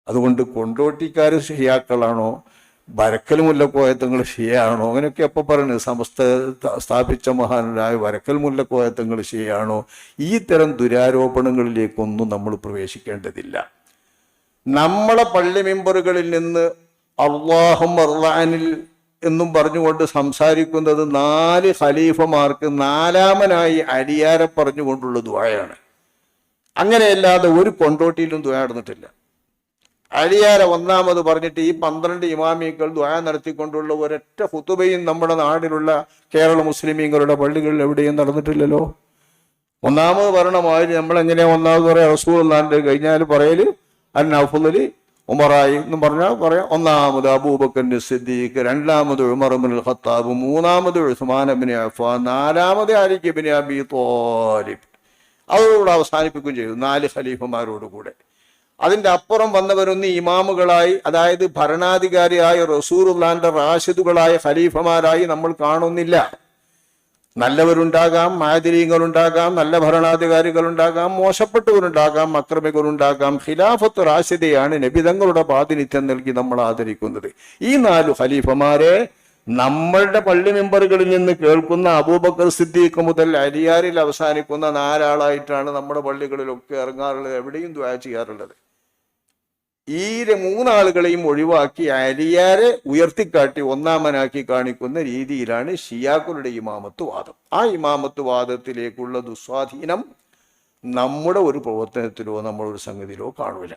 അതുകൊണ്ട് കൊണ്ടോട്ടിക്കാർ ഷിയാക്കളാണോ, വരക്കൽ മുല്ലക്കോയത്തങ്ങൾ ഷിയാണോ, അങ്ങനെയൊക്കെ എപ്പോൾ പറയുന്നത്, സമസ്ത സ്ഥാപിച്ച മഹാനായ വരക്കൽ മുല്ലക്കോയത്തങ്ങൾ ഷിയാണോ, ഈ തരം ദുരാരോപണങ്ങളിലേക്കൊന്നും നമ്മൾ പ്രവേശിക്കേണ്ടതില്ല. നമ്മളെ പള്ളി മെമ്പറുകളിൽ നിന്ന് അല്ലാഹും അർലാനിൽ എന്നും പറഞ്ഞുകൊണ്ട് സംസാരിക്കുന്നത് 4 ഖലീഫമാർക്ക് 4-മനായി അലിയാരെ പറഞ്ഞുകൊണ്ടുള്ള ദുആയാണ്. അങ്ങനെയല്ലാതെ ഒരു കൊണ്ടോട്ടിയിലും ദുആ നടന്നിട്ടില്ല. അലിയാരെ 1-മത് പറഞ്ഞിട്ട് ഈ 12 ഇമാമികൾ ദുആ നടത്തിക്കൊണ്ടുള്ള ഒരൊറ്റ ഖുതുബയും നമ്മുടെ നാടിലുള്ള കേരള മുസ്ലിമീങ്ങളുടെ പള്ളികളിൽ എവിടെയും നടന്നിട്ടില്ലല്ലോ. 1-മത് പറയണമാതിരി നമ്മളെങ്ങനെയാ 1-മത് പറയാ, റസൂലുള്ളാഹിന്റെ കഴിഞ്ഞാൽ പറയല് അൻ-നഫ്ളി ഉമറായി എന്നും പറഞ്ഞാൽ പറയാം. 1-മത് അബൂബക്കർ സിദ്ദീഖ്, 2-മത് ഉമർ ഇബ്നുൽ ഖത്താബ്, 3-മത് ഉസ്മാൻ ഇബ്നു അഫ്ഫാൻ, 4-മത് അലി ഇബ്നു അബീ ത്വാലിബ്. അതോടുകൂടെ അവസാനിപ്പിക്കുകയും ചെയ്തു 4 ഖലീഫമാരോട് കൂടെ. അതിൻ്റെ അപ്പുറം വന്നവരൊന്നും ഇമാമുകളായി, അതായത് ഭരണാധികാരിയായ റസൂലുള്ളാഹിന്റെ റാഷിദുകളായ ഖലീഫമാരായി നമ്മൾ കാണുന്നില്ല. നല്ലവരുണ്ടാകാം, മാതിരീങ്ങളുണ്ടാകാം, നല്ല ഭരണാധികാരികളുണ്ടാകാം, മോശപ്പെട്ടവരുണ്ടാകാം, അക്രമികളുണ്ടാകാം. ഖിലാഫത്ത് റാഷിദയാണ് നബിതങ്ങളുടെ പ്രാതിനിധ്യം നൽകി നമ്മൾ ആദരിക്കുന്നത്. ഈ 4 ഖലീഫമാരെ നമ്മളുടെ പള്ളി മെമ്പറുകളിൽ നിന്ന് കേൾക്കുന്ന അബൂബക്കർ സിദ്ദീഖ് മുതൽ അലിയാരിൽ അവസാനിക്കുന്ന 4 ആളായിട്ടാണ് നമ്മുടെ പള്ളികളിലൊക്കെ ഇറങ്ങാറുള്ളത്, എവിടെയും ദുആ ചെയ്യാറുള്ളത്. ഈ 3 ആളുകളെയും ഒഴിവാക്കി അലിയാരെ ഉയർത്തിക്കാട്ടി 1-മനാക്കി കാണിക്കുന്ന രീതിയിലാണ് ഷിയാക്കളുടെ ഇമാമത്ത് വാദം. ആ ഇമാമത്ത് വാദത്തിലേക്കുള്ള ദുസ്വാധീനം നമ്മുടെ ഒരു പ്രവർത്തനത്തിലോ നമ്മളൊരു സംഗതിയിലോ കാണൂല.